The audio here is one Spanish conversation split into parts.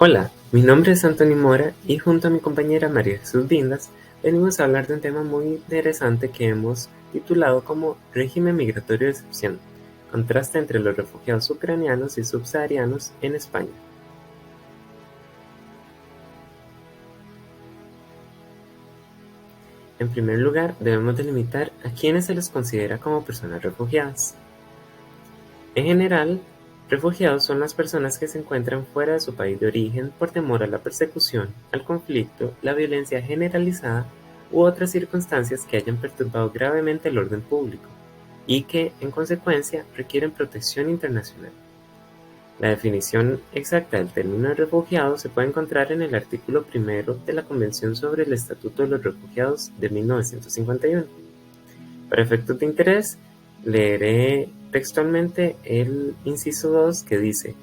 Hola, mi nombre es Anthony Mora y junto a mi compañera María Jesús Vindas venimos a hablar de un tema muy interesante que hemos titulado como Régimen Migratorio de Excepción, contraste entre los refugiados ucranianos y subsaharianos en España. En primer lugar, debemos delimitar a quienes se les considera como personas refugiadas. En general, refugiados son las personas que se encuentran fuera de su país de origen por temor a la persecución, al conflicto, la violencia generalizada u otras circunstancias que hayan perturbado gravemente el orden público y que, en consecuencia, requieren protección internacional. La definición exacta del término refugiado se puede encontrar en el artículo primero de la Convención sobre el Estatuto de los Refugiados de 1951. Para efectos de interés, leeré textualmente el inciso 2 que dice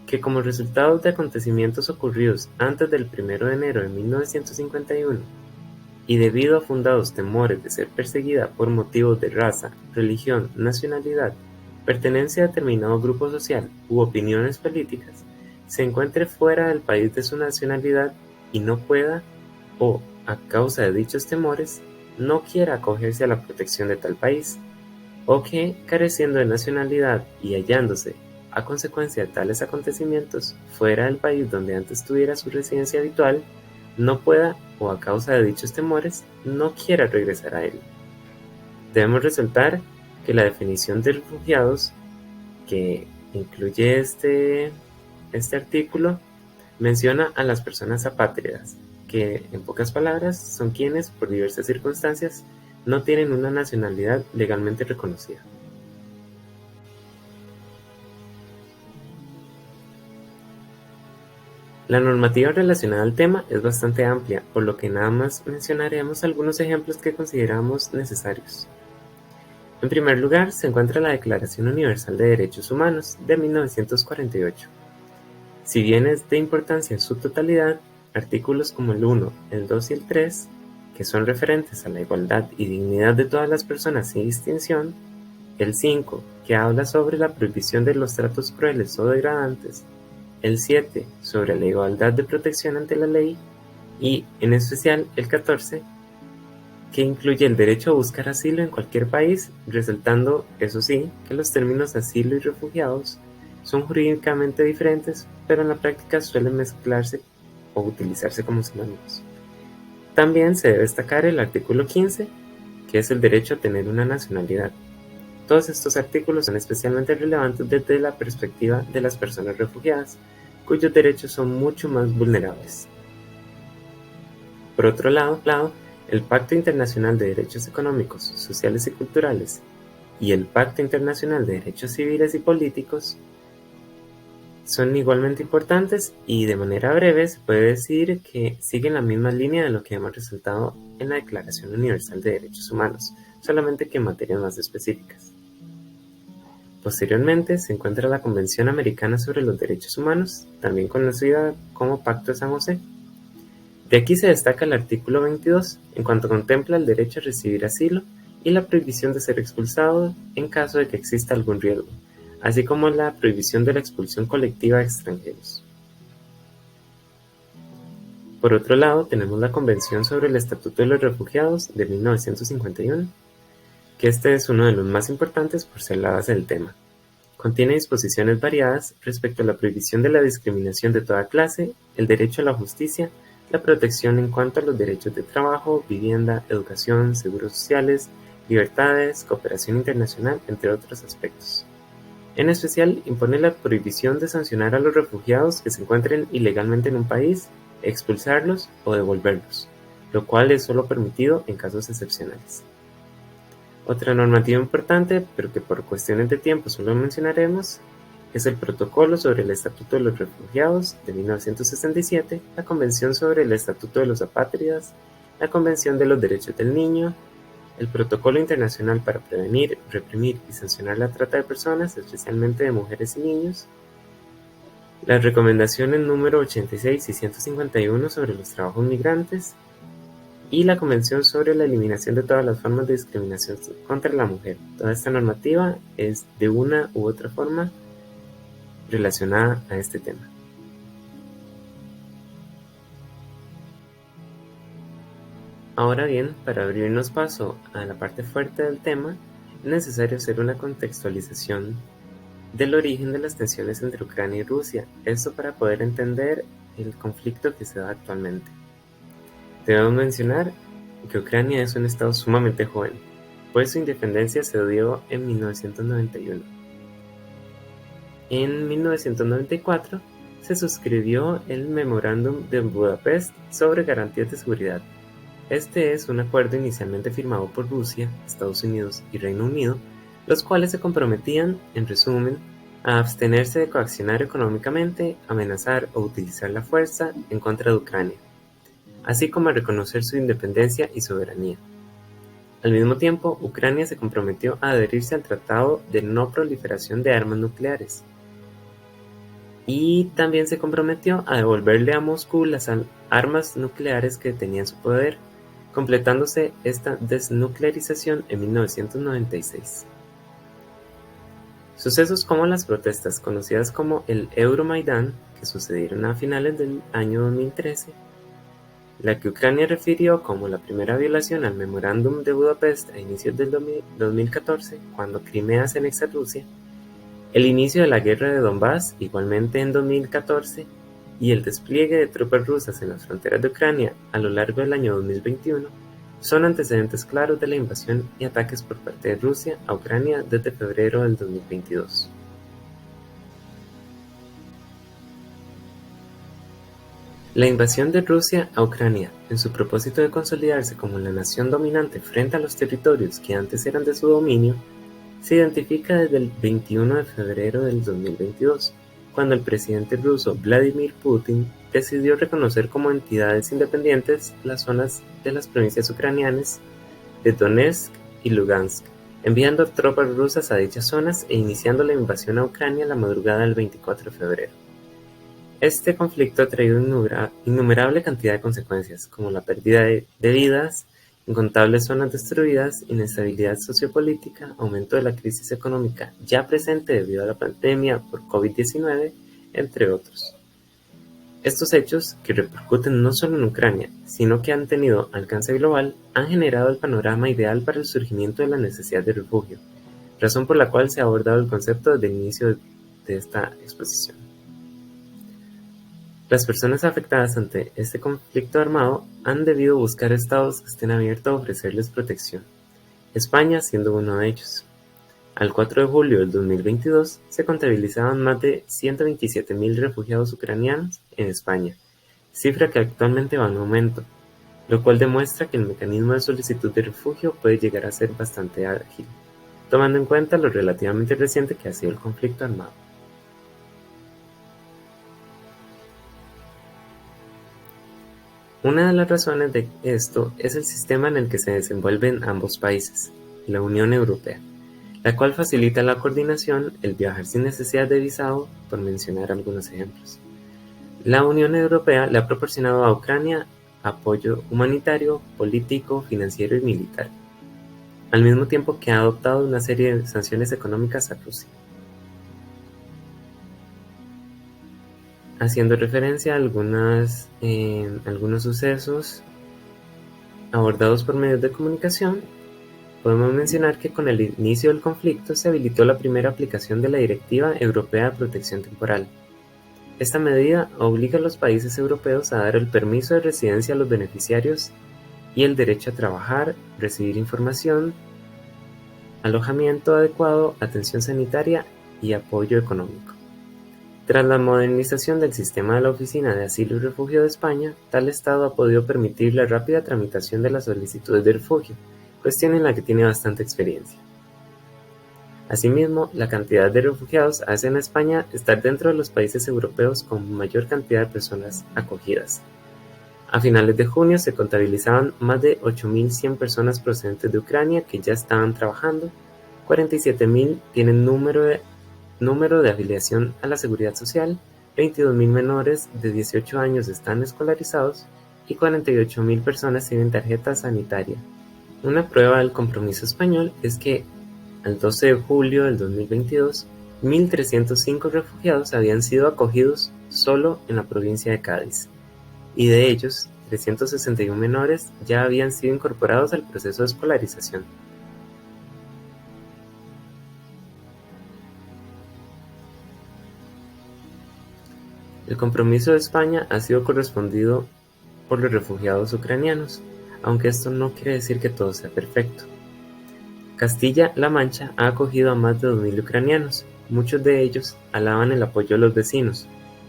que como resultado de acontecimientos ocurridos antes del 1 de enero de 1951 y debido a fundados temores de ser perseguida por motivos de raza, religión, nacionalidad, pertenencia a determinado grupo social u opiniones políticas, se encuentre fuera del país de su nacionalidad y no pueda, o a causa de dichos temores, no quiera acogerse a la protección de tal país, o que, careciendo de nacionalidad y hallándose, a consecuencia de tales acontecimientos, fuera del país donde antes tuviera su residencia habitual, no pueda, o a causa de dichos temores, no quiera regresar a él. Debemos resaltar que la definición de refugiados que incluye este artículo menciona a las personas apátridas, que en pocas palabras son quienes, por diversas circunstancias, no tienen una nacionalidad legalmente reconocida. La normativa relacionada al tema es bastante amplia, por lo que nada más mencionaremos algunos ejemplos que consideramos necesarios. En primer lugar, se encuentra la Declaración Universal de Derechos Humanos de 1948. Si bien es de importancia en su totalidad, artículos como el 1, el 2 y el 3, que son referentes a la igualdad y dignidad de todas las personas sin distinción, el 5, que habla sobre la prohibición de los tratos crueles o degradantes, el 7, sobre la igualdad de protección ante la ley, y, en especial, el 14, que incluye el derecho a buscar asilo en cualquier país, resaltando, eso sí, que los términos asilo y refugiados son jurídicamente diferentes, pero en la práctica suelen mezclarse o utilizarse como sinónimos. También se debe destacar el artículo 15, que es el derecho a tener una nacionalidad. Todos estos artículos son especialmente relevantes desde la perspectiva de las personas refugiadas, cuyos derechos son mucho más vulnerables. Por otro lado, el Pacto Internacional de Derechos Económicos, Sociales y Culturales y el Pacto Internacional de Derechos Civiles y Políticos son igualmente importantes y de manera breve se puede decir que siguen la misma línea de lo que hemos resaltado en la Declaración Universal de Derechos Humanos, solamente que en materias más específicas. Posteriormente se encuentra la Convención Americana sobre los Derechos Humanos, también conocida como Pacto de San José. De aquí se destaca el artículo 22, en cuanto contempla el derecho a recibir asilo y la prohibición de ser expulsado en caso de que exista algún riesgo, así como la prohibición de la expulsión colectiva de extranjeros. Por otro lado, tenemos la Convención sobre el Estatuto de los Refugiados de 1951, que este es uno de los más importantes por ser la base del tema. Contiene disposiciones variadas respecto a la prohibición de la discriminación de toda clase, el derecho a la justicia, la protección en cuanto a los derechos de trabajo, vivienda, educación, seguros sociales, libertades, cooperación internacional, entre otros aspectos. En especial, impone la prohibición de sancionar a los refugiados que se encuentren ilegalmente en un país, expulsarlos o devolverlos, lo cual es solo permitido en casos excepcionales. Otra normativa importante, pero que por cuestiones de tiempo solo mencionaremos, es el Protocolo sobre el Estatuto de los Refugiados de 1967, la Convención sobre el Estatuto de los Apátridas, la Convención de los Derechos del Niño, el Protocolo Internacional para prevenir, reprimir y sancionar la trata de personas, especialmente de mujeres y niños, las recomendaciones número 86 y 151 sobre los trabajos migrantes, y la Convención sobre la eliminación de todas las formas de discriminación contra la mujer. Toda esta normativa es de una u otra forma relacionada a este tema. Ahora bien, para abrirnos paso a la parte fuerte del tema, es necesario hacer una contextualización del origen de las tensiones entre Ucrania y Rusia, esto para poder entender el conflicto que se da actualmente. Debemos mencionar que Ucrania es un estado sumamente joven, pues su independencia se dio en 1991. En 1994 se suscribió el Memorándum de Budapest sobre garantías de seguridad. Este es un acuerdo inicialmente firmado por Rusia, Estados Unidos y Reino Unido, los cuales se comprometían, en resumen, a abstenerse de coaccionar económicamente, amenazar o utilizar la fuerza en contra de Ucrania, así como a reconocer su independencia y soberanía. Al mismo tiempo, Ucrania se comprometió a adherirse al Tratado de No Proliferación de Armas Nucleares y también se comprometió a devolverle a Moscú las armas nucleares que tenía en su poder, completándose esta desnuclearización en 1996. Sucesos como las protestas conocidas como el Euromaidán, que sucedieron a finales del año 2013, la que Ucrania refirió como la primera violación al Memorándum de Budapest a inicios del 2014, cuando Crimea se anexa a Rusia, el inicio de la guerra de Donbass, igualmente en 2014, y el despliegue de tropas rusas en las fronteras de Ucrania a lo largo del año 2021 son antecedentes claros de la invasión y ataques por parte de Rusia a Ucrania desde febrero del 2022. La invasión de Rusia a Ucrania, en su propósito de consolidarse como la nación dominante frente a los territorios que antes eran de su dominio, se identifica desde el 21 de febrero del 2022, cuando el presidente ruso Vladimir Putin decidió reconocer como entidades independientes las zonas de las provincias ucranianas de Donetsk y Lugansk, enviando tropas rusas a dichas zonas e iniciando la invasión a Ucrania la madrugada del 24 de febrero. Este conflicto ha traído innumerable cantidad de consecuencias, como la pérdida de vidas, incontables zonas destruidas, inestabilidad sociopolítica, aumento de la crisis económica ya presente debido a la pandemia por COVID-19, entre otros. Estos hechos, que repercuten no solo en Ucrania, sino que han tenido alcance global, han generado el panorama ideal para el surgimiento de la necesidad de refugio, razón por la cual se ha abordado el concepto desde el inicio de esta exposición. Las personas afectadas ante este conflicto armado han debido buscar estados que estén abiertos a ofrecerles protección, España siendo uno de ellos. Al 4 de julio del 2022 se contabilizaban más de 127.000 refugiados ucranianos en España, cifra que actualmente va en aumento, lo cual demuestra que el mecanismo de solicitud de refugio puede llegar a ser bastante ágil, tomando en cuenta lo relativamente reciente que ha sido el conflicto armado. Una de las razones de esto es el sistema en el que se desenvuelven ambos países, la Unión Europea, la cual facilita la coordinación, el viajar sin necesidad de visado, por mencionar algunos ejemplos. La Unión Europea le ha proporcionado a Ucrania apoyo humanitario, político, financiero y militar, al mismo tiempo que ha adoptado una serie de sanciones económicas a Rusia. Haciendo referencia a algunos sucesos abordados por medios de comunicación, podemos mencionar que con el inicio del conflicto se habilitó la primera aplicación de la Directiva Europea de Protección Temporal. Esta medida obliga a los países europeos a dar el permiso de residencia a los beneficiarios y el derecho a trabajar, recibir información, alojamiento adecuado, atención sanitaria y apoyo económico. Tras la modernización del sistema de la Oficina de Asilo y Refugio de España, tal estado ha podido permitir la rápida tramitación de las solicitudes de refugio, cuestión en la que tiene bastante experiencia. Asimismo, la cantidad de refugiados hace a España estar dentro de los países europeos con mayor cantidad de personas acogidas. A finales de junio se contabilizaban más de 8.100 personas procedentes de Ucrania que ya estaban trabajando, 47.000 tienen número de afiliación a la Seguridad Social, 22.000 menores de 18 años están escolarizados y 48.000 personas tienen tarjeta sanitaria. Una prueba del compromiso español es que al 12 de julio del 2022, 1.305 refugiados habían sido acogidos solo en la provincia de Cádiz, y de ellos, 361 menores ya habían sido incorporados al proceso de escolarización. El compromiso de España ha sido correspondido por los refugiados ucranianos, aunque esto no quiere decir que todo sea perfecto. Castilla-La Mancha ha acogido a más de 2.000 ucranianos. Muchos de ellos alaban el apoyo de los vecinos,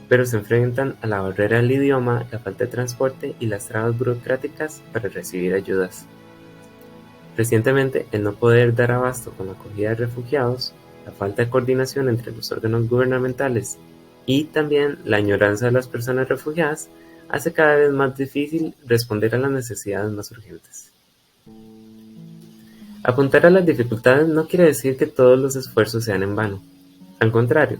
pero se enfrentan a la barrera del idioma, la falta de transporte y las trabas burocráticas para recibir ayudas. Recientemente, el no poder dar abasto con la acogida de refugiados, la falta de coordinación entre los órganos gubernamentales y también la añoranza de las personas refugiadas hace cada vez más difícil responder a las necesidades más urgentes. Apuntar a las dificultades no quiere decir que todos los esfuerzos sean en vano. Al contrario,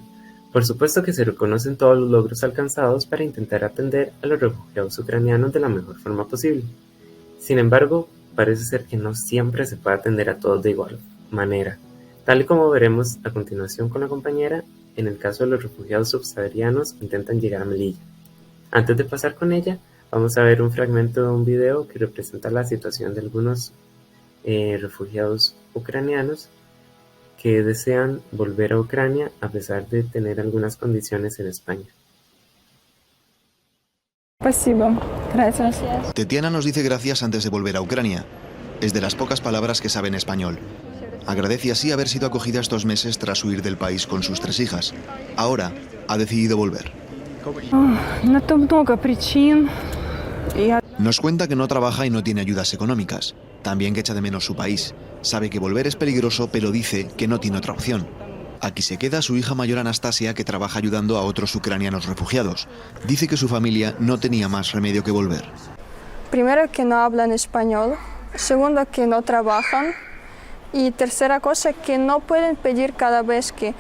por supuesto que se reconocen todos los logros alcanzados para intentar atender a los refugiados ucranianos de la mejor forma posible. Sin embargo, parece ser que no siempre se puede atender a todos de igual manera, tal y como veremos a continuación con la compañera en el caso de los refugiados subsaharianos que intentan llegar a Melilla. Antes de pasar con ella, vamos a ver un fragmento de un video que representa la situación de algunos refugiados ucranianos que desean volver a Ucrania a pesar de tener algunas condiciones en España. Спасибо. Gracias. Tetiana nos dice gracias antes de volver a Ucrania. Es de las pocas palabras que sabe en español. Agradece así haber sido acogida estos meses tras huir del país con sus 3 hijas. Ahora ha decidido volver. На то много причин. Nos cuenta que no trabaja y no tiene ayudas económicas. También que echa de menos su país. Sabe que volver es peligroso, pero dice que no tiene otra opción. Aquí se queda su hija mayor Anastasia, que trabaja ayudando a otros ucranianos refugiados. Dice que su familia no tenía más remedio que volver. Primero, que no hablan español. Segundo, que no trabajan. Y tercera cosa, que no pueden pedir cada vez que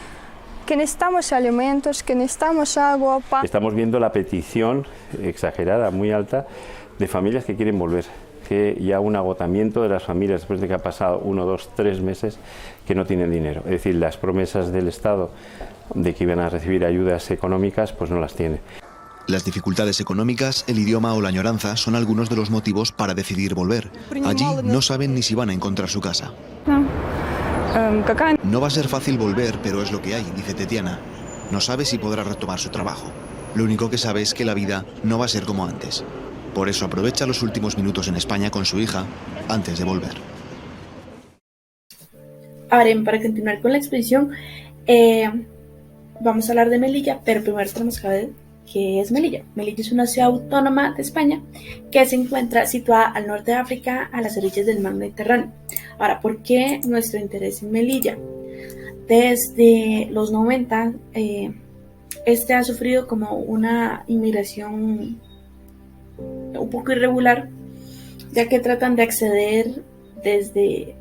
necesitamos alimentos, que necesitamos agua, pan. Estamos viendo la petición exagerada, muy alta, de familias que quieren volver. Que ya un agotamiento de las familias después de que ha pasado 1, 2, 3 meses que no tienen dinero. Es decir, las promesas del Estado de que iban a recibir ayudas económicas, pues no las tiene. Las dificultades económicas, el idioma o la añoranza son algunos de los motivos para decidir volver. Allí no saben ni si van a encontrar su casa. No va a ser fácil volver, pero es lo que hay, dice Tetiana. No sabe si podrá retomar su trabajo. Lo único que sabe es que la vida no va a ser como antes. Por eso aprovecha los últimos minutos en España con su hija antes de volver. Ahora, para continuar con la exposición, vamos a hablar de Melilla, pero primero tenemos que ver qué es Melilla. Melilla es una ciudad autónoma de España que se encuentra situada al norte de África, a las orillas del mar Mediterráneo. Ahora, ¿por qué nuestro interés en Melilla? Desde los 90, este ha sufrido como una inmigración un poco irregular, ya que tratan de acceder desde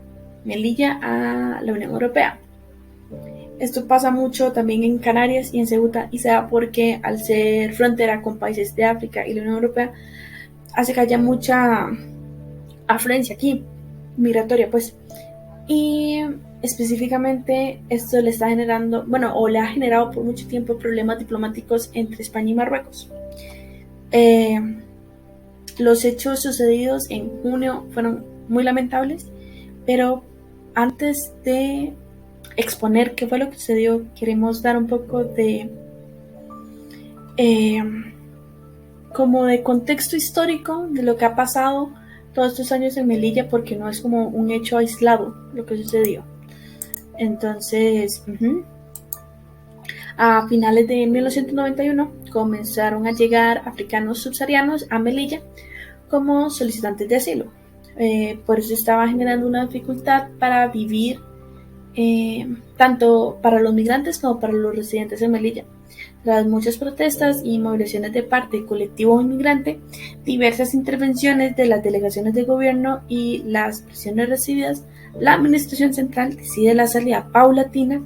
Melilla a la Unión Europea. Esto pasa mucho también en Canarias y en Ceuta, y se da porque al ser frontera con países de África y la Unión Europea, hace que haya mucha afluencia aquí, migratoria pues, y específicamente esto le está generando, o le ha generado por mucho tiempo problemas diplomáticos entre España y Marruecos. Los hechos sucedidos en junio fueron muy lamentables, pero antes de exponer qué fue lo que sucedió, queremos dar un poco de como de contexto histórico de lo que ha pasado todos estos años en Melilla, porque no es como un hecho aislado lo que sucedió. Entonces, a finales de 1991 comenzaron a llegar africanos subsaharianos a Melilla como solicitantes de asilo. Por eso estaba generando una dificultad para vivir, tanto para los migrantes como para los residentes en Melilla. Tras muchas protestas y movilizaciones de parte del colectivo inmigrante, diversas intervenciones de las delegaciones de gobierno y las presiones recibidas, la administración central decide la salida paulatina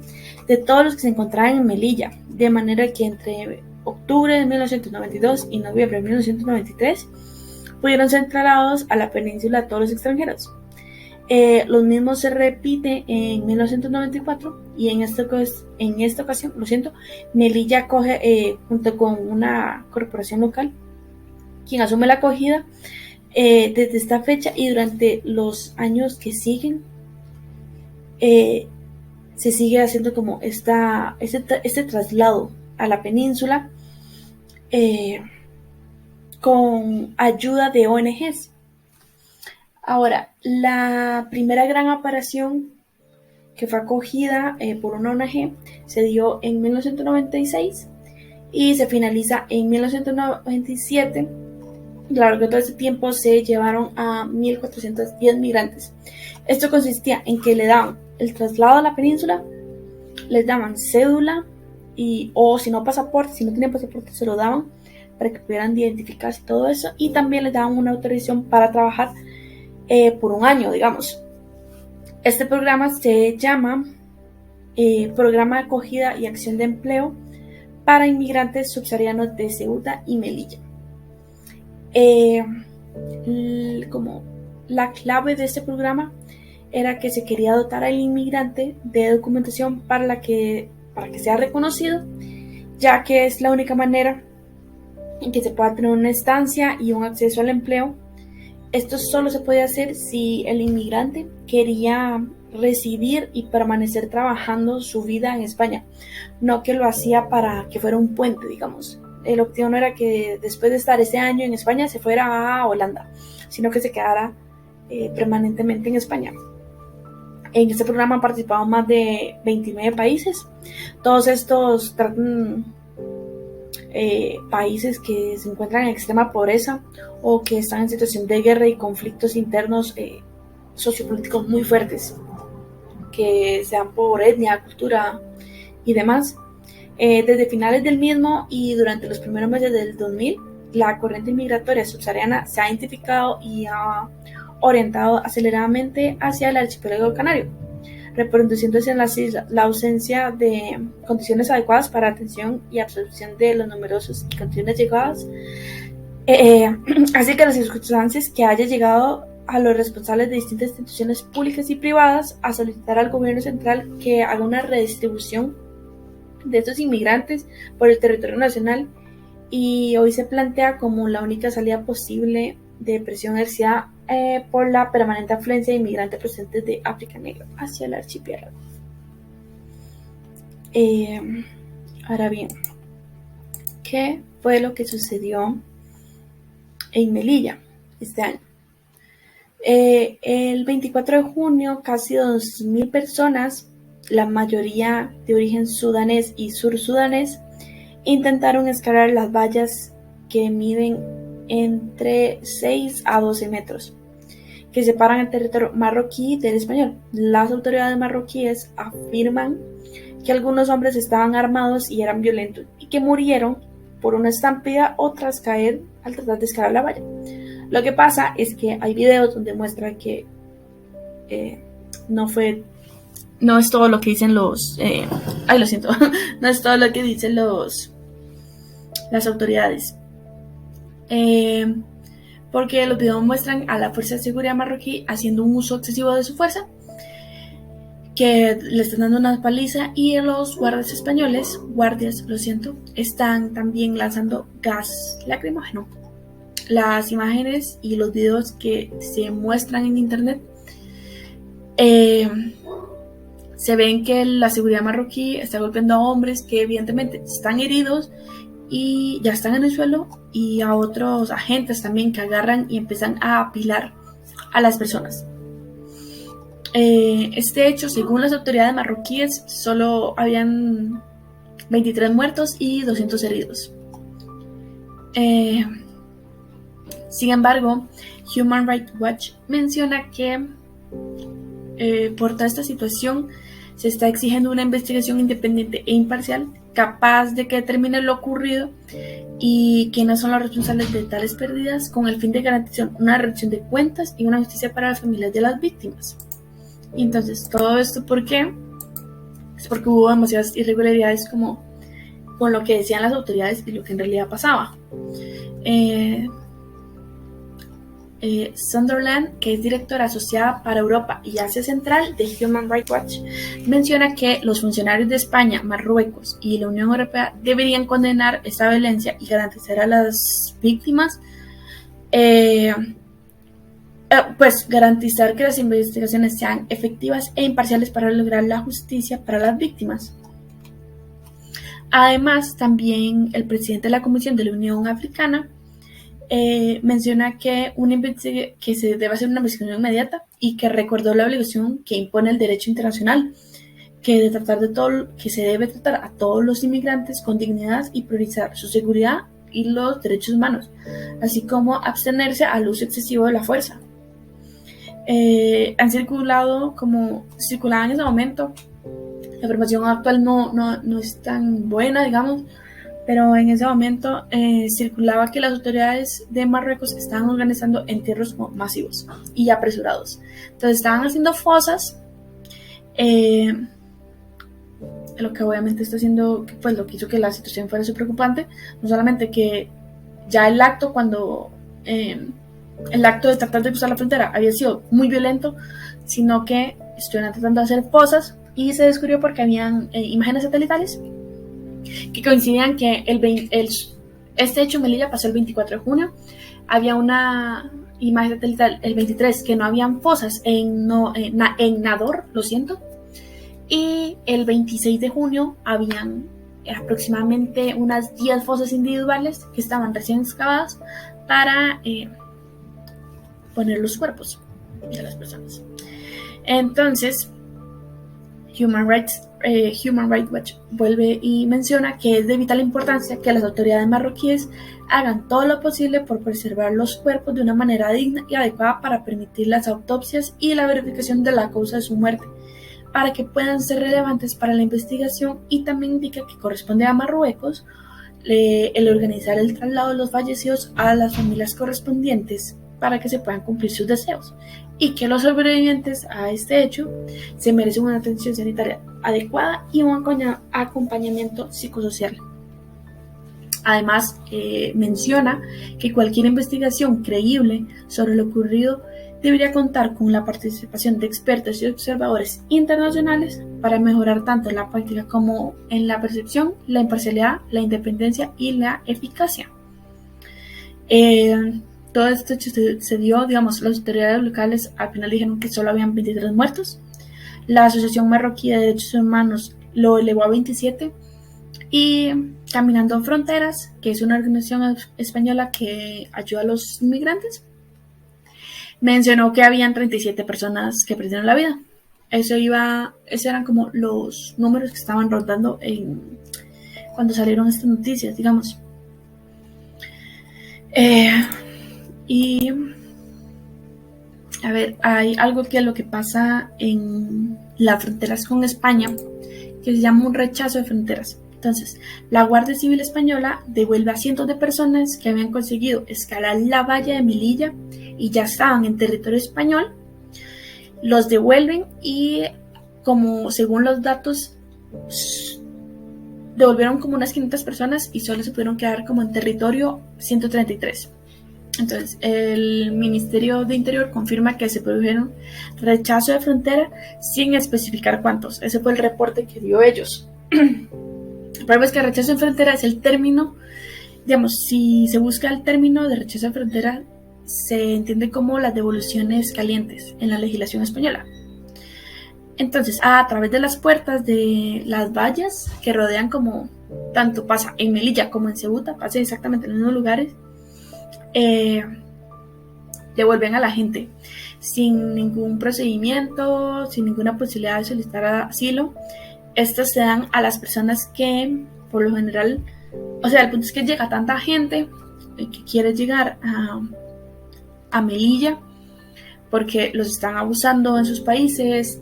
de todos los que se encontraban en Melilla, de manera que entre octubre de 1992 y noviembre de 1993 pudieron ser trasladados a la península todos los extranjeros. Los mismos se repite en 1994 y en esta ocasión, Melilla acoge junto con una corporación local quien asume la acogida desde esta fecha y durante los años que siguen. Se sigue haciendo como este traslado a la península con ayuda de ONGs. Ahora, la primera gran operación que fue acogida por una ONG se dio en 1996 y se finaliza en 1997. A lo largo de todo ese tiempo se llevaron a 1.410 migrantes. Esto consistía en que le daban el traslado a la península, les daban cédula o si no pasaporte, si no tenían pasaporte se lo daban para que pudieran identificarse y todo eso, y también les daban una autorización para trabajar por un año, digamos. Este programa se llama Programa de Acogida y Acción de Empleo para Inmigrantes Subsaharianos de Ceuta y Melilla. Como la clave de este programa era que se quería dotar al inmigrante de documentación para que sea reconocido, ya que es la única manera en que se pueda tener una estancia y un acceso al empleo. Esto solo se podía hacer si el inmigrante quería residir y permanecer trabajando su vida en España, no que lo hacía para que fuera un puente, digamos. El objetivo no era que después de estar ese año en España se fuera a Holanda, sino que se quedara permanentemente en España. En este programa han participado más de 29 países. Todos estos tratan países que se encuentran en extrema pobreza o que están en situación de guerra y conflictos internos sociopolíticos muy fuertes, que sean por etnia, cultura y demás. Desde finales del mismo y durante los primeros meses del 2000, la corriente migratoria subsahariana se ha identificado y ha orientado aceleradamente hacia el archipiélago canario, reproduciéndose en las islas la ausencia de condiciones adecuadas para atención y absorción de los numerosos y continuas llegadas, así que las circunstancias que haya llegado a los responsables de distintas instituciones públicas y privadas a solicitar al gobierno central que haga una redistribución de estos inmigrantes por el territorio nacional, y hoy se plantea como la única salida posible de presión ejercida por la permanente afluencia de inmigrantes procedentes de África Negra hacia el archipiélago. Ahora bien, ¿qué fue lo que sucedió en Melilla este año? El 24 de junio, casi 2.000 personas, la mayoría de origen sudanés y sur-sudanés, intentaron escalar las vallas que miden entre 6 a 12 metros, que separan el territorio marroquí del español. Las autoridades marroquíes afirman que algunos hombres estaban armados y eran violentos y que murieron por una estampida o tras caer al tratar de escalar la valla. Lo que pasa es que hay videos donde muestra que no es todo lo que dicen los lo siento, no es todo lo que dicen las autoridades, porque los videos muestran a la fuerza de seguridad marroquí haciendo un uso excesivo de su fuerza, que le están dando una paliza, y los guardias españoles, están también lanzando gas lacrimógeno. Las imágenes y los videos que se muestran en internet se ven que la seguridad marroquí está golpeando a hombres que evidentemente están heridos y ya están en el suelo, y a otros agentes también que agarran y empiezan a apilar a las personas. Este hecho, según las autoridades marroquíes, solo habían 23 muertos y 200 heridos. Sin embargo, Human Rights Watch menciona que por toda esta situación se está exigiendo una investigación independiente e imparcial, capaz de que determine lo ocurrido y quiénes son los responsables de tales pérdidas, con el fin de garantizar una rendición de cuentas y una justicia para las familias de las víctimas. Entonces, todo esto, ¿por qué? Es porque hubo demasiadas irregularidades como con lo que decían las autoridades y lo que en realidad pasaba. Sunderland, que es directora asociada para Europa y Asia Central de Human Rights Watch, menciona que los funcionarios de España, Marruecos y la Unión Europea deberían condenar esta violencia y garantizar a las víctimas Eh, pues garantizar que las investigaciones sean efectivas e imparciales para lograr la justicia para las víctimas. Además, también el presidente de la Comisión de la Unión Africana menciona que se debe hacer una investigación inmediata y que recordó la obligación que impone el derecho internacional, que se debe tratar a todos los inmigrantes con dignidad y priorizar su seguridad y los derechos humanos, así como abstenerse al uso excesivo de la fuerza. Circulaba en ese momento. La información actual no es tan buena, digamos, pero en ese momento circulaba que las autoridades de Marruecos estaban organizando entierros masivos y apresurados. Entonces estaban haciendo fosas, lo que obviamente está haciendo, pues lo que hizo que la situación fuera súper preocupante. No solamente que ya el acto de tratar de cruzar la frontera había sido muy violento, sino que estuvieron tratando de hacer fosas y se descubrió porque habían imágenes satelitales que coincidían que este hecho en Melilla pasó el 24 de junio. Había una imagen satelital el 23 que no habían fosas en Nador, lo siento, y el 26 de junio habían aproximadamente unas 10 fosas individuales que estaban recién excavadas para poner los cuerpos de las personas. Entonces, Human Rights Watch vuelve y menciona que es de vital importancia que las autoridades marroquíes hagan todo lo posible por preservar los cuerpos de una manera digna y adecuada para permitir las autopsias y la verificación de la causa de su muerte, para que puedan ser relevantes para la investigación, y también indica que corresponde a Marruecos el organizar el traslado de los fallecidos a las familias correspondientes para que se puedan cumplir sus deseos, y que los sobrevivientes a este hecho se merecen una atención sanitaria adecuada y un acompañamiento psicosocial. Además, menciona que cualquier investigación creíble sobre lo ocurrido debería contar con la participación de expertos y observadores internacionales para mejorar tanto en la práctica como en la percepción, la imparcialidad, la independencia y la eficacia. Todo esto se dio, digamos, las autoridades locales al final dijeron que solo habían 23 muertos. La Asociación Marroquí de Derechos Humanos lo elevó a 27. Y Caminando Fronteras, que es una organización española que ayuda a los inmigrantes, mencionó que habían 37 personas que perdieron la vida. Esos eran como los números que estaban rondando cuando salieron estas noticias, digamos. Y a ver, hay algo que es lo que pasa en las fronteras con España, que se llama un rechazo de fronteras. Entonces, la Guardia Civil Española devuelve a cientos de personas que habían conseguido escalar la valla de Melilla y ya estaban en territorio español. Los devuelven y, como según los datos, devolvieron como unas 500 personas y solo se pudieron quedar como en territorio 133. Entonces, el Ministerio de Interior confirma que se produjeron rechazo de frontera sin especificar cuántos. Ese fue el reporte que dio ellos. El problema es que rechazo de frontera es el término, digamos, si se busca el término de rechazo de frontera, se entiende como las devoluciones calientes en la legislación española. Entonces, a través de las puertas de las vallas que rodean, como tanto pasa en Melilla como en Ceuta, pasa exactamente en los mismos lugares, devuelven a la gente sin ningún procedimiento, sin ninguna posibilidad de solicitar asilo. Estos se dan a las personas que, por lo general, o sea, el punto es que llega tanta gente que quiere llegar a Melilla porque los están abusando en sus países,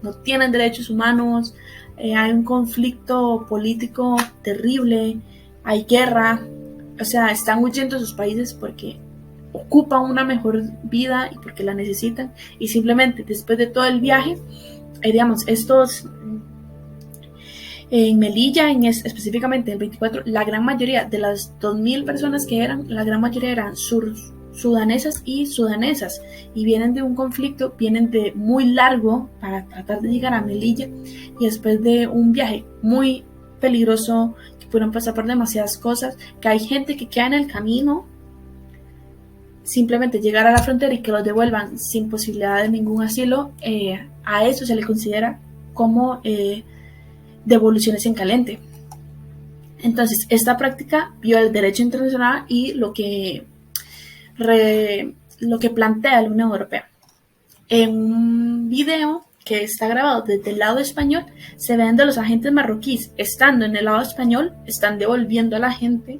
no tienen derechos humanos, hay un conflicto político terrible, hay guerra, o sea, están huyendo de sus países porque ocupan una mejor vida y porque la necesitan, y simplemente después de todo el viaje, digamos, estos en Melilla, específicamente el 24, la gran mayoría de las 2.000 personas que eran, la gran mayoría eran sudanesas y sudanesas, y vienen de un conflicto, vienen de muy largo para tratar de llegar a Melilla, y después de un viaje muy peligroso, que pudieron pasar por demasiadas cosas, que hay gente que queda en el camino simplemente llegar a la frontera y que los devuelvan sin posibilidad de ningún asilo, a eso se le considera como devoluciones en caliente. Entonces, esta práctica viola el derecho internacional y lo que plantea la Unión Europea. En un video que está grabado desde el lado español, se ven de los agentes marroquíes estando en el lado español, están devolviendo a la gente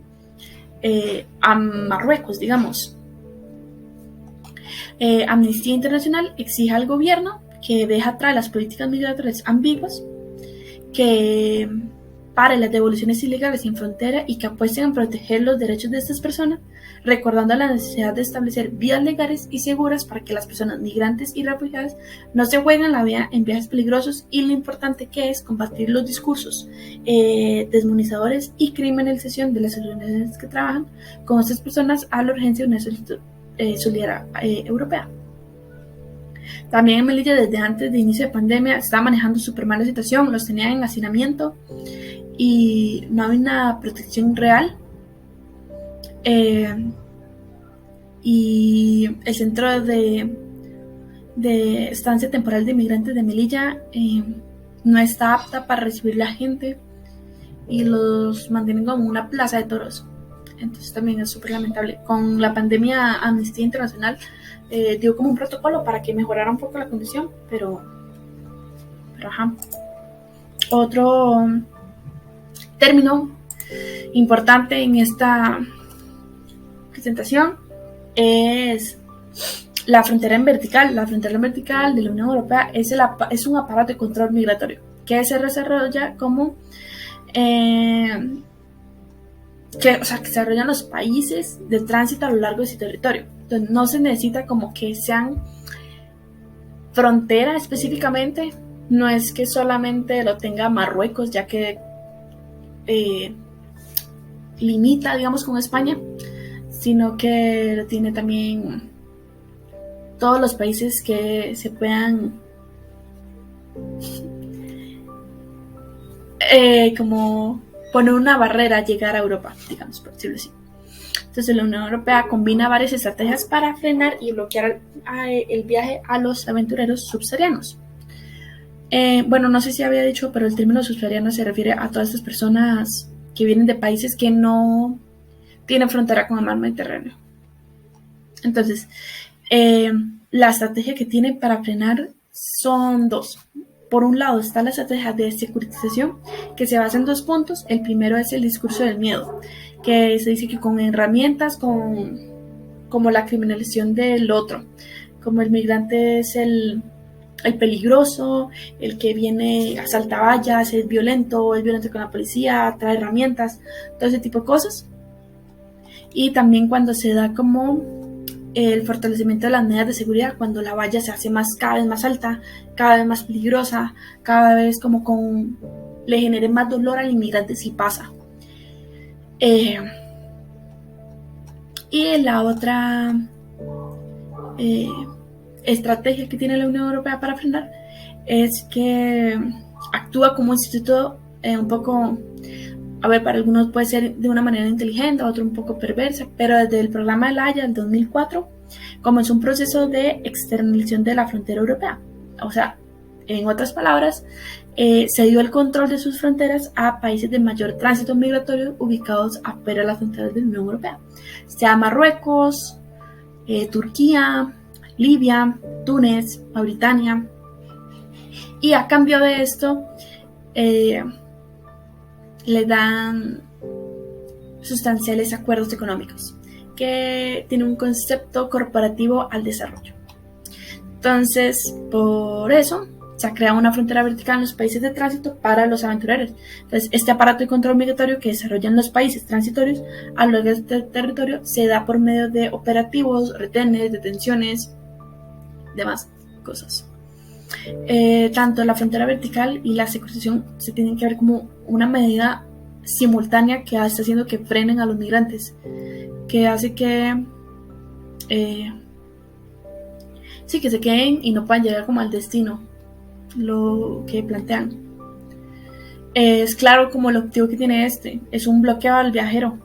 a Marruecos, digamos. Amnistía Internacional exige al gobierno que deje atrás las políticas migratorias ambiguas, que pare las devoluciones ilegales sin frontera y que apuesten a proteger los derechos de estas personas, recordando la necesidad de establecer vías legales y seguras para que las personas migrantes y refugiadas no se jueguen la vida en viajes peligrosos, y lo importante que es combatir los discursos desmonizadores y criminalización de las organizaciones que trabajan con estas personas a la urgencia de una solidaridad europea. También en Melilla, desde antes de inicio de pandemia, estaba manejando súper mal la situación, los tenían en hacinamiento y no había una protección real. Y el centro de estancia temporal de inmigrantes de Melilla no está apta para recibir la gente y los mantienen como una plaza de toros. Entonces también es súper lamentable. Con la pandemia, Amnistía Internacional dio como un protocolo para que mejorara un poco la condición, pero ajá. Otro término importante en esta presentación es la frontera en vertical. La frontera en vertical de la Unión Europea es un aparato de control migratorio que se desarrolla como que se desarrollan los países de tránsito a lo largo de su territorio. Entonces no se necesita como que sean frontera específicamente, no es que solamente lo tenga Marruecos, ya que limita, digamos, con España, sino que lo tiene también todos los países que se puedan como poner una barrera a llegar a Europa, digamos, por decirlo así. Entonces la Unión Europea combina varias estrategias para frenar y bloquear el viaje a los aventureros subsaharianos. Bueno, no sé si había dicho, pero el término subsahariano se refiere a todas estas personas que vienen de países que no tienen frontera con el mar Mediterráneo. Entonces, la estrategia que tiene para frenar son dos. Por un lado está la estrategia de securitización, que se basa en 2 puntos. El primero es el discurso del miedo, que se dice que con herramientas como la criminalización del otro, como el migrante es el peligroso, el que viene a saltavallas, es violento con la policía, trae herramientas, todo ese tipo de cosas. Y también cuando se da como el fortalecimiento de las medidas de seguridad, cuando la valla se hace cada vez más alta, cada vez más peligrosa, cada vez como le genere más dolor al inmigrante si pasa. Y la otra estrategia que tiene la Unión Europea para frenar es que actúa como un instituto un poco, para algunos puede ser de una manera inteligente, a otro un poco perversa, pero desde el programa de La Haya del 2004 comenzó un proceso de externalización de la frontera europea. O sea, en otras palabras, se dio el control de sus fronteras a países de mayor tránsito migratorio ubicados afuera de las fronteras de la Unión Europea, sea Marruecos, Turquía, Libia, Túnez, Mauritania. Y a cambio de esto, le dan sustanciales acuerdos económicos que tienen un concepto corporativo al desarrollo. Entonces, por eso se ha creado una frontera vertical en los países de tránsito para los aventureros. Entonces, este aparato de control migratorio que desarrollan los países transitorios a lo largo de este territorio se da por medio de operativos, retenes, detenciones, demás cosas. Tanto la frontera vertical y la securización se tienen que ver como una medida simultánea que está haciendo que frenen a los migrantes, que hace que que se queden y no puedan llegar como al destino, lo que plantean. Es claro como el objetivo que tiene es un bloqueo al viajero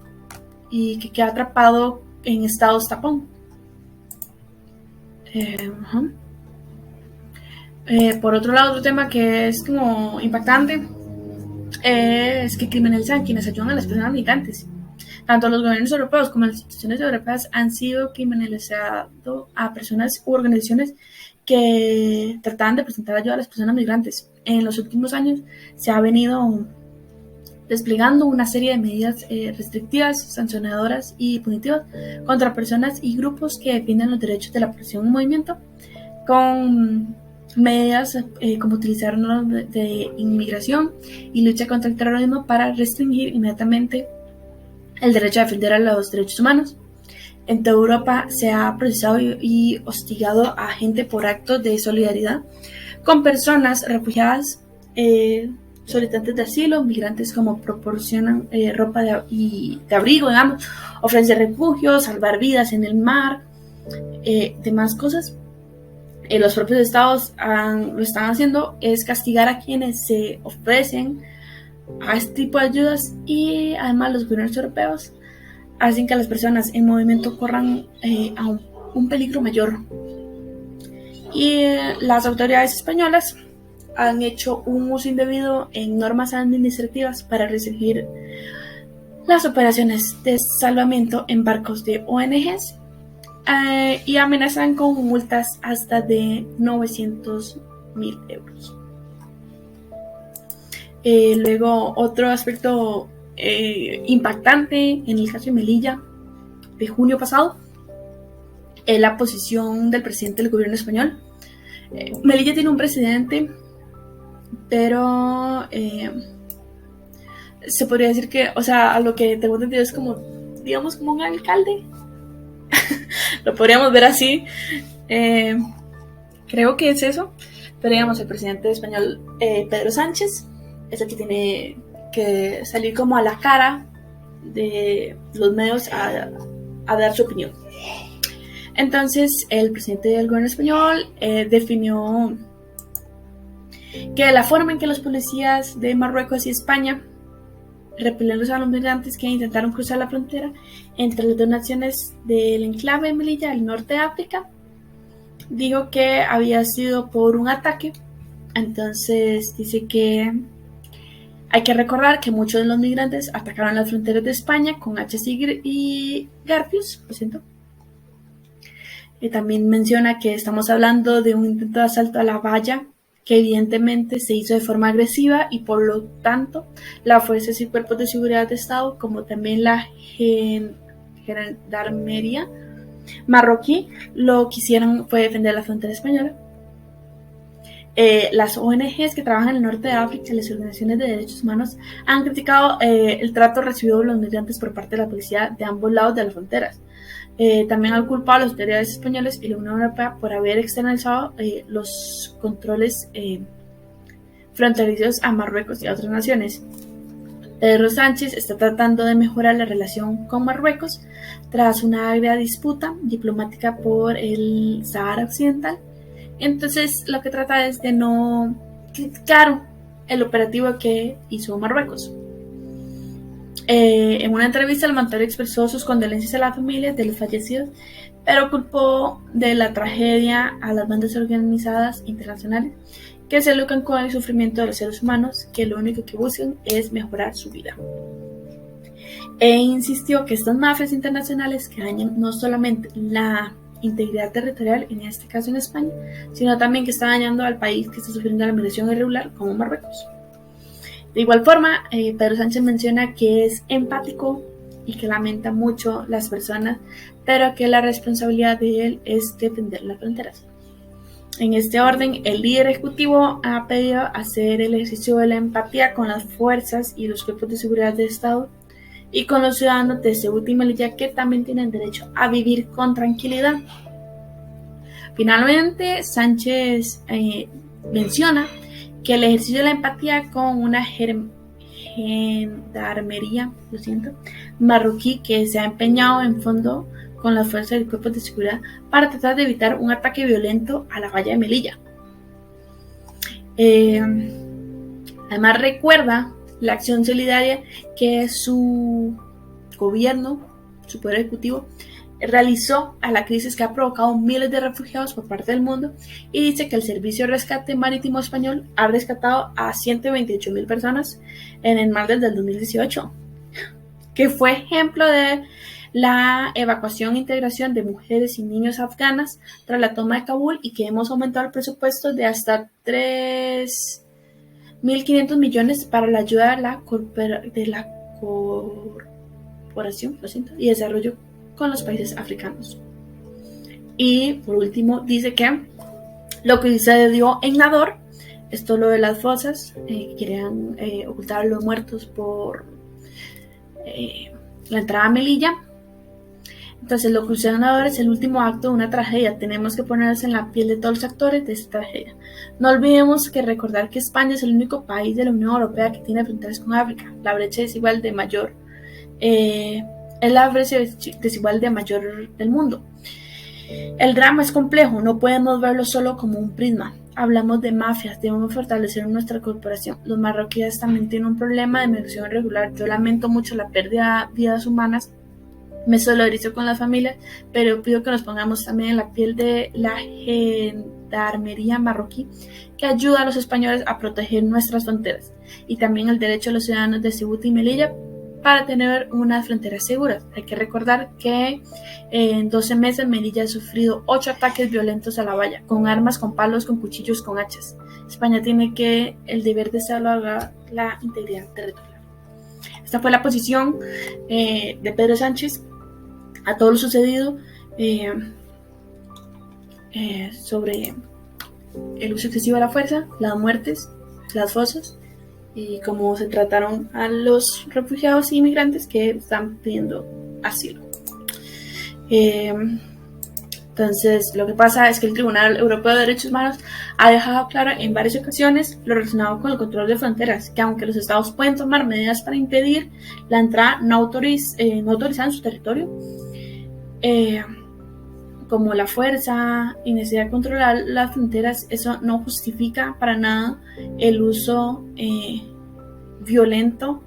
y que queda atrapado en estados tapón. Ajá. Por otro lado, otro tema que es como impactante es que criminalizan quienes ayudan a las personas migrantes. Tanto los gobiernos europeos como las instituciones europeas han sido criminalizando a personas u organizaciones que trataban de presentar ayuda a las personas migrantes. En los últimos años se ha venido desplegando una serie de medidas restrictivas, sancionadoras y punitivas contra personas y grupos que defienden los derechos de la población en movimiento, con medidas como utilizar normas de inmigración y lucha contra el terrorismo para restringir inmediatamente el derecho a defender a los derechos humanos. En toda Europa se ha procesado y hostigado a gente por actos de solidaridad con personas refugiadas, solicitantes de asilo, migrantes, como proporcionan ropa de abrigo, digamos, ofrecen refugio, salvar vidas en el mar, demás cosas. Los propios estados lo están haciendo, es castigar a quienes se ofrecen a este tipo de ayudas, y además los gobiernos europeos hacen que las personas en movimiento corran a un peligro mayor. Y las autoridades españolas han hecho un uso indebido en normas administrativas para restringir las operaciones de salvamento en barcos de ONGs y amenazan con multas hasta de 900.000 euros. Luego, otro aspecto impactante en el caso de Melilla de junio pasado es la posición del presidente del gobierno español. Melilla tiene un presidente, pero se podría decir que, o sea, a lo que tengo entendido es como, digamos, como un alcalde. Lo podríamos ver así. Creo que es eso. Pero digamos, el presidente español, Pedro Sánchez, es el que tiene que salir como a la cara de los medios a dar su opinión. Entonces, el presidente del gobierno español definió que la forma en que los policías de Marruecos y España repelieron a los migrantes que intentaron cruzar la frontera entre las dos naciones del enclave de Melilla, el norte de África, dijo que había sido por un ataque. Entonces dice que hay que recordar que muchos de los migrantes atacaron las fronteras de España con hachas y garfios, lo siento. Y también menciona que estamos hablando de un intento de asalto a la valla que evidentemente se hizo de forma agresiva, y por lo tanto las fuerzas y cuerpos de seguridad de Estado, como también la gendarmería marroquí, lo que hicieron fue defender la frontera española. Las ONGs que trabajan en el norte de África y las organizaciones de derechos humanos han criticado el trato recibido por los migrantes por parte de la policía de ambos lados de las fronteras. También han culpado a las autoridades españolas y la Unión Europea por haber externalizado los controles fronterizos a Marruecos y a otras naciones. Pedro Sánchez está tratando de mejorar la relación con Marruecos tras una agria disputa diplomática por el Sahara Occidental. Entonces, lo que trata es de no criticar el operativo que hizo Marruecos. En una entrevista, el mandatario expresó sus condolencias a las familias de los fallecidos, pero culpó de la tragedia a las bandas organizadas internacionales que se lucran con el sufrimiento de los seres humanos, que lo único que buscan es mejorar su vida. E insistió que estas mafias internacionales que dañan no solamente la integridad territorial, en este caso en España, sino también que está dañando al país que está sufriendo la migración irregular, como Marruecos. De igual forma, Pedro Sánchez menciona que es empático y que lamenta mucho las personas, pero que la responsabilidad de él es defender las fronteras. En este orden, el líder ejecutivo ha pedido hacer el ejercicio de la empatía con las fuerzas y los cuerpos de seguridad del Estado y con los ciudadanos de Ceuta y Melilla, que también tienen derecho a vivir con tranquilidad. Finalmente, Sánchez menciona que el ejercicio de la empatía con una gendarmería, marroquí, que se ha empeñado en fondo con las fuerzas y cuerpos de seguridad para tratar de evitar un ataque violento a la valla de Melilla. Además, recuerda la acción solidaria que su gobierno, su poder ejecutivo, realizó a la crisis que ha provocado miles de refugiados por parte del mundo y dice que el Servicio de Rescate Marítimo Español ha rescatado a 128.000 personas en el mar desde el 2018, que fue ejemplo de la evacuación e integración de mujeres y niños afganas tras la toma de Kabul, y que hemos aumentado el presupuesto de hasta 3.500 millones para la ayuda de la cooperación y desarrollo con los países africanos. Y por último dice que lo que sucedió en Nador, esto lo de las fosas, querían ocultar a los muertos por la entrada a Melilla. Entonces lo que sucedió en Nador es el último acto de una tragedia. Tenemos que ponernos en la piel de todos los actores de esta tragedia. No olvidemos que recordar que España es el único país de la Unión Europea que tiene fronteras con África. La brecha desigual de mayor es la brecha desigual de mayor del mundo. El drama es complejo, no podemos verlo solo como un prisma. Hablamos de mafias, debemos fortalecer nuestra corporación. Los marroquíes también tienen un problema de migración irregular. Yo lamento mucho la pérdida de vidas humanas, me solidarizo con las familias, pero pido que nos pongamos también en la piel de la gendarmería marroquí, que ayuda a los españoles a proteger nuestras fronteras, y también el derecho de los ciudadanos de Ceuta y Melilla para tener unas fronteras seguras. Hay que recordar que en 12 meses Melilla ha sufrido 8 ataques violentos a la valla, con armas, con palos, con cuchillos, con hachas. España tiene el deber de salvaguardar la integridad territorial. Esta fue la posición de Pedro Sánchez a todo lo sucedido sobre el uso excesivo de la fuerza, las muertes, las fosas, y cómo se trataron a los refugiados e inmigrantes que están pidiendo asilo. Entonces, lo que pasa es que el Tribunal Europeo de Derechos Humanos ha dejado claro en varias ocasiones lo relacionado con el control de fronteras, que aunque los estados pueden tomar medidas para impedir la entrada no autorizada en su territorio, como la fuerza y necesidad de controlar las fronteras, eso no justifica para nada el uso violento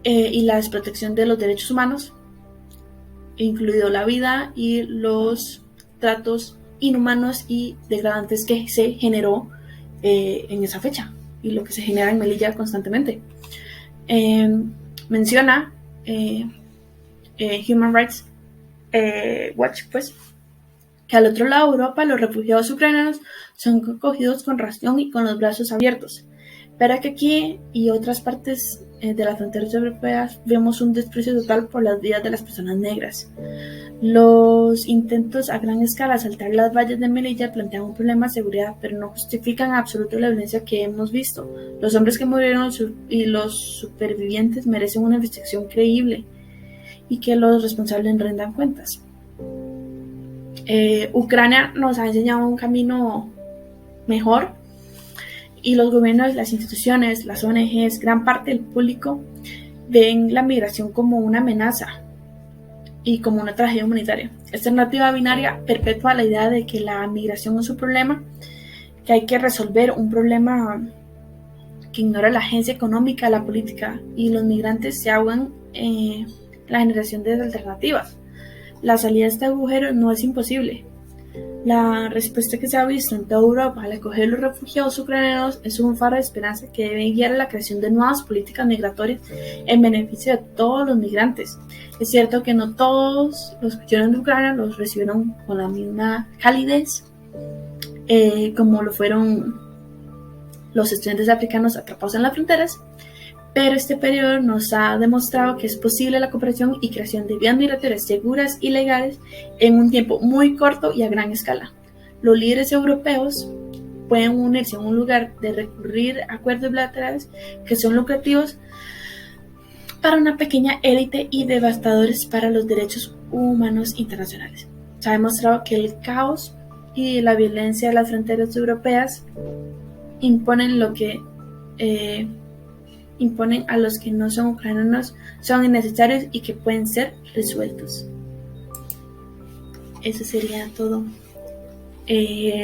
y la desprotección de los derechos humanos, incluido la vida y los tratos inhumanos y degradantes que se generó en esa fecha y lo que se genera en Melilla constantemente. Menciona Human Rights Watch, pues, que al otro lado de Europa los refugiados ucranianos son acogidos con ración y con los brazos abiertos, pero que aquí y otras partes de las fronteras europeas vemos un desprecio total por las vidas de las personas negras. Los intentos a gran escala de saltar las vallas de Melilla plantean un problema de seguridad, pero no justifican en absoluto la violencia que hemos visto. Los hombres que murieron y los supervivientes merecen una investigación creíble y que los responsables rendan cuentas. Ucrania nos ha enseñado un camino mejor, y los gobiernos, las instituciones, las ONGs, gran parte del público ven la migración como una amenaza y como una tragedia humanitaria. Esta narrativa binaria perpetúa la idea de que la migración es un problema, que hay que resolver un problema que ignora la agencia económica, la política, y los migrantes se ahogan en la generación de alternativas. La salida de este agujero no es imposible. La respuesta que se ha visto en toda Europa al acoger a los refugiados ucranianos es un faro de esperanza que debe guiar a la creación de nuevas políticas migratorias en beneficio de todos los migrantes. Es cierto que no todos los que llegaron de Ucrania los recibieron con la misma calidez como lo fueron los estudiantes africanos atrapados en las fronteras, pero este periodo nos ha demostrado que es posible la cooperación y creación de vías migratorias seguras y legales en un tiempo muy corto y a gran escala. Los líderes europeos pueden unirse en un lugar de recurrir a acuerdos bilaterales que son lucrativos para una pequeña élite y devastadores para los derechos humanos internacionales. Se ha demostrado que el caos y la violencia de las fronteras europeas imponen a los que no son ucranianos, son innecesarios y que pueden ser resueltos. Eso sería todo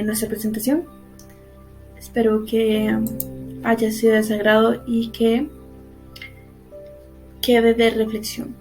nuestra presentación. Espero que haya sido de su agrado y que quede de reflexión.